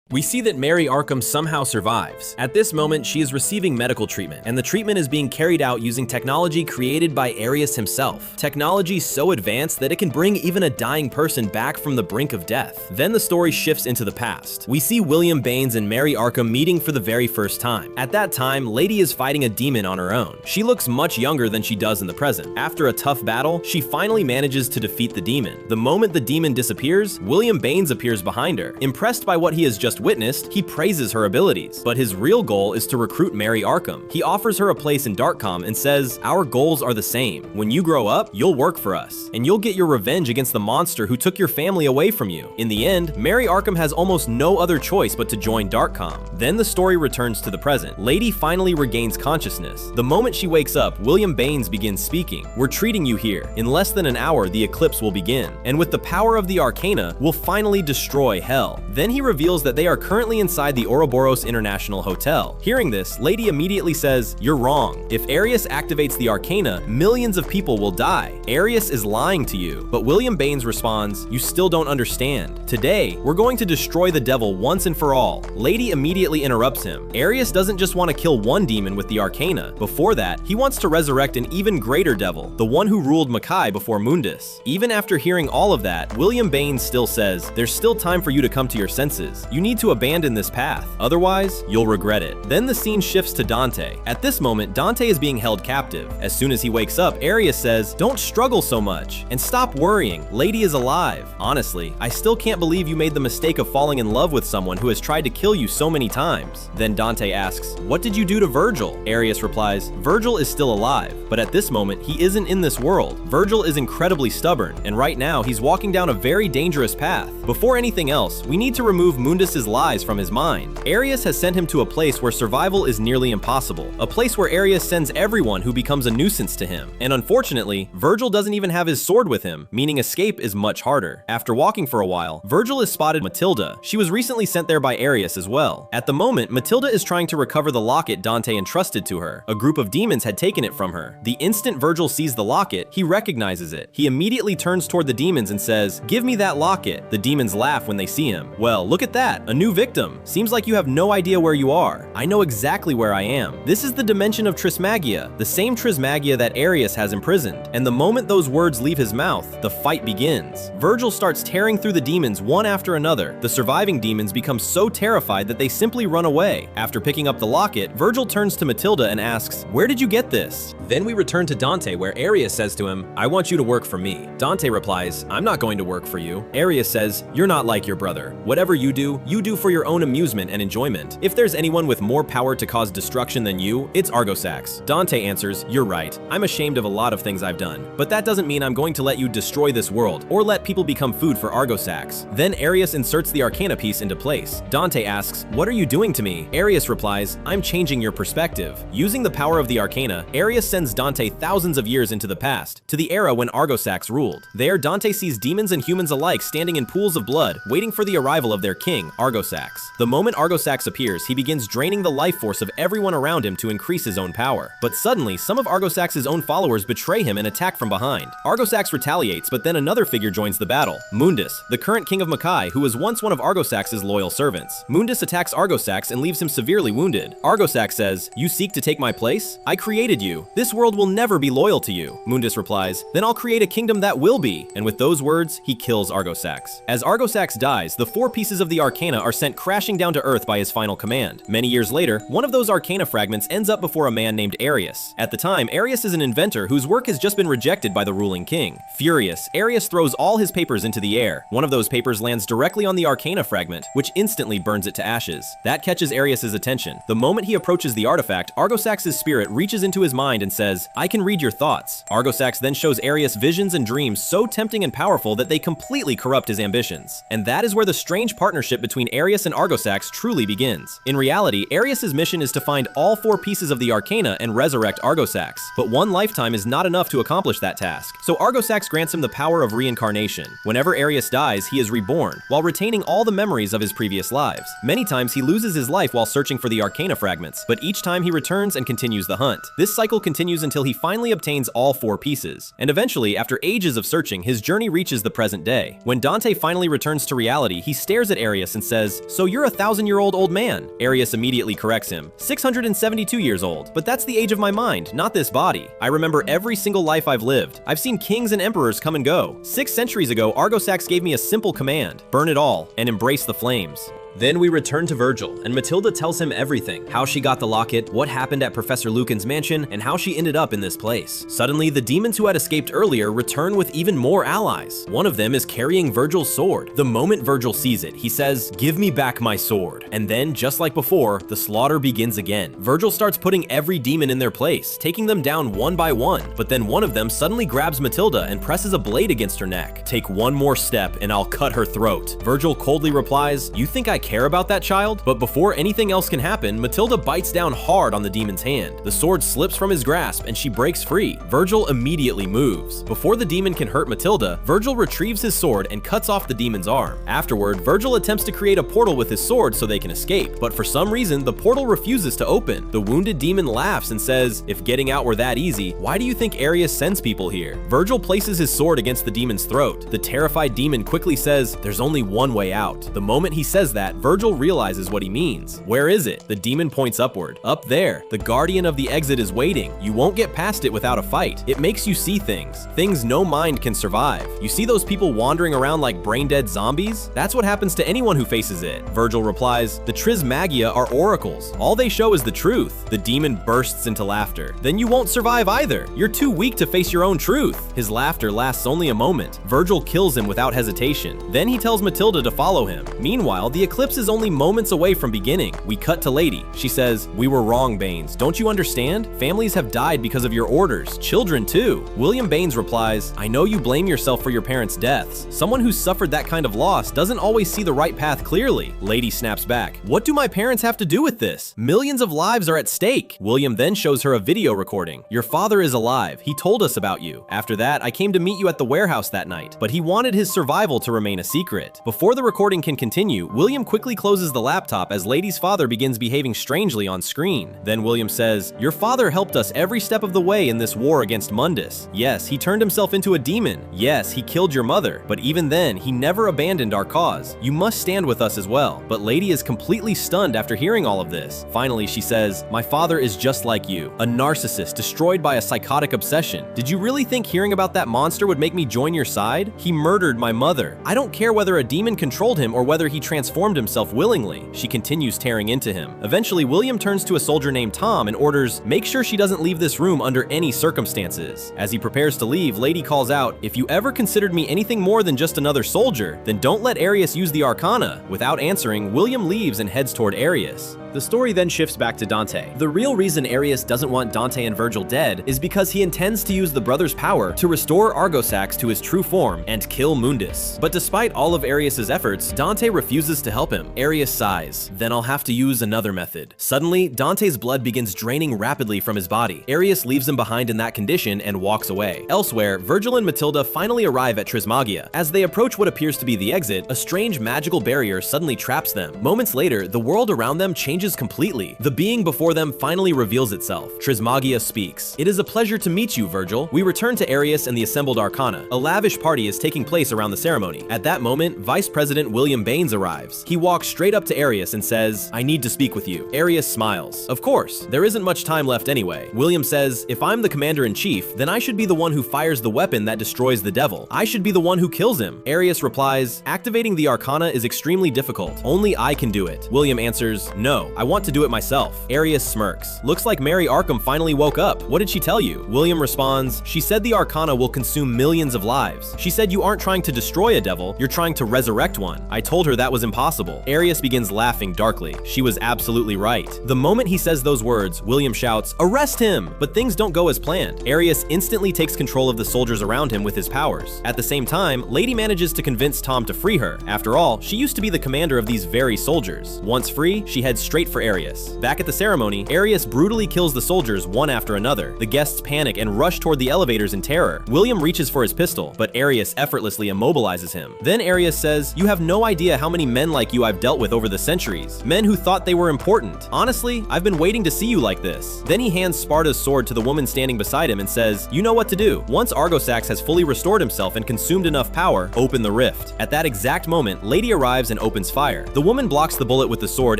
We see that Mary Arkham somehow survives. At this moment, she is receiving medical treatment, and the treatment is being carried out using technology created by Arius himself. Technology so advanced that it can bring even a dying person back from the brink of death. Then the story shifts into the past. We see William Baines and Mary Arkham meeting for the very first time. At that time, Lady is fighting a demon on her own. She looks much younger than she does in the present. After a tough battle, she finally manages to defeat the demon. The moment the demon disappears, William Baines appears behind her. Impressed by what he has just witnessed, he praises her abilities, but his real goal is to recruit Mary Arkham. He offers her a place in Darkcom and says, "Our goals are the same. When you grow up, you'll work for us, and you'll get your revenge against the monster who took your family away from you." In the end, Mary Arkham has almost no other choice but to join Darkcom. Then the story returns to the present. Lady finally regains consciousness. The moment she wakes up, William Baines begins speaking. "We're treating you here. In less than an hour, the eclipse will begin, and with the power of the Arcana, we'll finally destroy hell." Then he reveals that they are currently inside the Ouroboros International Hotel. Hearing this, Lady immediately says, "You're wrong. If Arius activates the Arcana, millions of people will die. Arius is lying to you." But William Baines responds, "You still don't understand. Today, we're going to destroy the devil once and for all." Lady immediately interrupts him. Arius doesn't just want to kill one demon with the Arcana. Before that, he wants to resurrect an even greater devil, the one who ruled Makai before Mundus. Even after hearing all of that, William Baines still says, "There's still time for you to come to your senses. You need to abandon this path. Otherwise, you'll regret it." Then the scene shifts to Dante. At this moment, Dante is being held captive. As soon as he wakes up, Arius says, "Don't struggle so much, and stop worrying. Lady is alive. Honestly, I still can't believe you made the mistake of falling in love with someone who has tried to kill you so many times." Then Dante asks, "What did you do to Vergil?" Arius replies, "Vergil is still alive, but at this moment, he isn't in this world. Vergil is incredibly stubborn, and right now, he's walking down a very dangerous path. Before anything else, we need to remove Mundus's lies from his mind. Arius has sent him to a place where survival is nearly impossible, a place where Arius sends everyone who becomes a nuisance to him. And unfortunately, Vergil doesn't even have his sword with him, meaning escape is much harder." After walking for a while, Vergil has spotted Matilda. She was recently sent there by Arius as well. At the moment, Matilda is trying to recover the locket Dante entrusted to her. A group of demons had taken it from her. The instant Vergil sees the locket, he recognizes it. He immediately turns toward the demons and says, "Give me that locket." The demons laugh when they see him. "Well, look at that, a new victim. Seems like you have no idea where you are. I know exactly where I am. This is the Dimension of Trismagia, the same Trismagia that Arius has imprisoned." And the moment those words leave his mouth, the fight begins. Vergil starts tearing through the demons one after another. The surviving demons become so terrified that they simply run away. After picking up the locket, Vergil turns to Matilda and asks, "Where did you get this?" Then we return to Dante, where Arius says to him, "I want you to work for me." Dante replies, "I'm not going to work for you." Arius says, "You're not like your brother. Whatever you do for your own amusement and enjoyment. If there's anyone with more power to cause destruction than you, it's Argosax." Dante answers, "You're right. I'm ashamed of a lot of things I've done, but that doesn't mean I'm going to let you destroy this world or let people become food for Argosax." Then Arius inserts the Arcana piece into place. Dante asks, "What are you doing to me?" Arius replies, "I'm changing your perspective." Using the power of the Arcana, Arius sends Dante thousands of years into the past, to the era when Argosax ruled. There, Dante sees demons and humans alike standing in pools of blood, waiting for the arrival of their king, Argosax. The moment Argosax appears, he begins draining the life force of everyone around him to increase his own power. But suddenly, some of Argosax's own followers betray him and attack from behind. Argosax retaliates, but then another figure joins the battle, Mundus, the current king of Makai, who was once one of Argosax's loyal servants. Mundus attacks Argosax and leaves him severely wounded. Argosax says, "You seek to take my place? I created you. This world will never be loyal to you." Mundus replies, "Then I'll create a kingdom that will be." And with those words, he kills Argosax. As Argosax dies, the 4 pieces of the Arcana are sent crashing down to Earth by his final command. Many years later, one of those Arcana fragments ends up before a man named Arius. At the time, Arius is an inventor whose work has just been rejected by the ruling king. Furious, Arius throws all his papers into the air. One of those papers lands directly on the Arcana fragment, which instantly burns it to ashes. That catches Arius's attention. The moment he approaches the artifact, Argosax's spirit reaches into his mind and says, "I can read your thoughts." Argosax then shows Arius visions and dreams so tempting and powerful that they completely corrupt his ambitions. And that is where the strange partnership between Arius and Argosax truly begins. In reality, Arius's mission is to find all 4 pieces of the Arcana and resurrect Argosax. But one lifetime is not enough to accomplish that task. So Argosax grants him the power of reincarnation. Whenever Arius dies, he is reborn, while retaining all the memories of his previous lives. Many times he loses his life while searching for the Arcana fragments, but each time he returns and continues the hunt. This cycle continues until he finally obtains all 4 pieces. And eventually, after ages of searching, his journey reaches the present day. When Dante finally returns to reality, he stares at Arius and says, says, "So you're a 1,000-year-old old man." Arius immediately corrects him, 672 years old, but that's the age of my mind, not this body. I remember every single life I've lived. I've seen kings and emperors come and go. 6 centuries ago, Argosax gave me a simple command: burn it all and embrace the flames. Then we return to Vergil, and Matilda tells him everything: how she got the locket, what happened at Professor Lucan's mansion, and how she ended up in this place. Suddenly, the demons who had escaped earlier return with even more allies. One of them is carrying Vergil's sword. The moment Vergil sees it, he says, "Give me back my sword." And then, just like before, the slaughter begins again. Vergil starts putting every demon in their place, taking them down one by one, but then one of them suddenly grabs Matilda and presses a blade against her neck. "Take one more step and I'll cut her throat." Vergil coldly replies, "You think I care about that child?" But before anything else can happen, Matilda bites down hard on the demon's hand. The sword slips from his grasp and she breaks free. Vergil immediately moves. Before the demon can hurt Matilda, Vergil retrieves his sword and cuts off the demon's arm. Afterward, Vergil attempts to create a portal with his sword so they can escape, but for some reason, the portal refuses to open. The wounded demon laughs and says, "If getting out were that easy, why do you think Arius sends people here?" Vergil places his sword against the demon's throat. The terrified demon quickly says, "There's only one way out." The moment he says that, Vergil realizes what he means. "Where is it?" The demon points upward. "Up there. The guardian of the exit is waiting. You won't get past it without a fight. It makes you see things no mind can survive. You see those people wandering around like brain-dead zombies? That's what happens to anyone who faces it." Vergil replies, "The Trismagia are oracles. All they show is the truth." The demon bursts into laughter. "Then you won't survive either. You're too weak to face your own truth." His laughter lasts only a moment. Vergil kills him without hesitation. Then he tells Matilda to follow him. Meanwhile, the eclipse is only moments away from beginning. We cut to Lady. She says, "We were wrong, Baines. Don't you understand? Families have died because of your orders. Children too." William Baines replies, "I know you blame yourself for your parents' deaths. Someone who's suffered that kind of loss doesn't always see the right path clearly." Lady snaps back, "What do my parents have to do with this? Millions of lives are at stake." William then shows her a video recording. "Your father is alive. He told us about you. After that, I came to meet you at the warehouse that night, but he wanted his survival to remain a secret." Before the recording can continue, William quickly closes the laptop as Lady's father begins behaving strangely on screen. Then William says, "Your father helped us every step of the way in this war against Mundus. Yes, he turned himself into a demon. Yes, he killed your mother. But even then, he never abandoned our cause. You must stand with us as well." But Lady is completely stunned after hearing all of this. Finally, she says, "My father is just like you, a narcissist destroyed by a psychotic obsession. Did you really think hearing about that monster would make me join your side? He murdered my mother. I don't care whether a demon controlled him or whether he transformed himself willingly." She continues tearing into him. Eventually, William turns to a soldier named Tom and orders, "Make sure she doesn't leave this room under any circumstances." As he prepares to leave, Lady calls out, "If you ever considered me anything more than just another soldier, then don't let Arius use the Arcana." Without answering, William leaves and heads toward Arius. The story then shifts back to Dante. The real reason Arius doesn't want Dante and Vergil dead is because he intends to use the brothers' power to restore Argosax to his true form and kill Mundus. But despite all of Arius's efforts, Dante refuses to help him. Arius sighs, "Then I'll have to use another method." Suddenly, Dante's blood begins draining rapidly from his body. Arius leaves him behind in that condition and walks away. Elsewhere, Vergil and Matilda finally arrive at Trismagia. As they approach what appears to be the exit, a strange magical barrier suddenly traps them. Moments later, the world around them changes completely. The being before them finally reveals itself. Trismagia speaks. "It is a pleasure to meet you, Vergil." We return to Arius and the assembled Arcana. A lavish party is taking place around the ceremony. At that moment, Vice President William Baines arrives. He walks straight up to Arius and says, "I need to speak with you." Arius smiles. "Of course, there isn't much time left anyway." William says, "If I'm the commander-in-chief, then I should be the one who fires the weapon that destroys the devil. I should be the one who kills him." Arius replies, "Activating the Arcana is extremely difficult. Only I can do it." William answers, "No, I want to do it myself." Arius smirks. "Looks like Mary Arkham finally woke up. What did she tell you?" William responds, "She said the Arcana will consume millions of lives. She said you aren't trying to destroy a devil, you're trying to resurrect one. I told her that was impossible." Arius begins laughing darkly. She was absolutely right. The moment he says those words, William shouts, "Arrest him!" But things don't go as planned. Arius instantly takes control of the soldiers around him with his powers. At the same time, Lady manages to convince Tom to free her. After all, she used to be the commander of these very soldiers. Once free, she heads straight straight for Arius. Back at the ceremony, Arius brutally kills the soldiers one after another. The guests panic and rush toward the elevators in terror. William reaches for his pistol, but Arius effortlessly immobilizes him. Then Arius says, "You have no idea how many men like you I've dealt with over the centuries. Men who thought they were important. Honestly, I've been waiting to see you like this." Then he hands Sparta's sword to the woman standing beside him and says, "You know what to do. Once Argosax has fully restored himself and consumed enough power, open the rift." At that exact moment, Lady arrives and opens fire. The woman blocks the bullet with the sword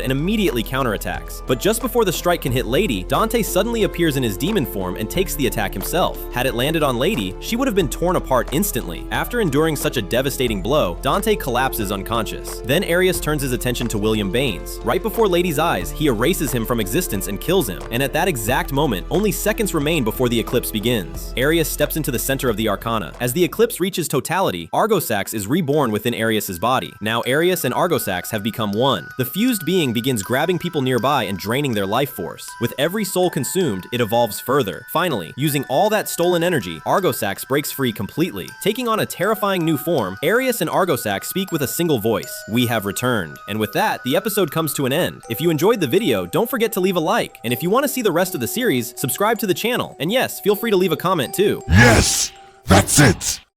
and immediately counterattacks. But just before the strike can hit Lady, Dante suddenly appears in his demon form and takes the attack himself. Had it landed on Lady, she would have been torn apart instantly. After enduring such a devastating blow, Dante collapses unconscious. Then Arius turns his attention to William Baines. Right before Lady's eyes, he erases him from existence and kills him. And at that exact moment, only seconds remain before the eclipse begins. Arius steps into the center of the Arcana. As the eclipse reaches totality, Argosax is reborn within Arius's body. Now Arius and Argosax have become one. The fused being begins grabbing people nearby and draining their life force. With every soul consumed, it evolves further. Finally, using all that stolen energy, Argosax breaks free completely. Taking on a terrifying new form, Arius and Argosax speak with a single voice: "We have returned." And with that, the episode comes to an end. If you enjoyed the video, don't forget to leave a like. And if you want to see the rest of the series, subscribe to the channel. And yes, feel free to leave a comment too. Yes! That's it!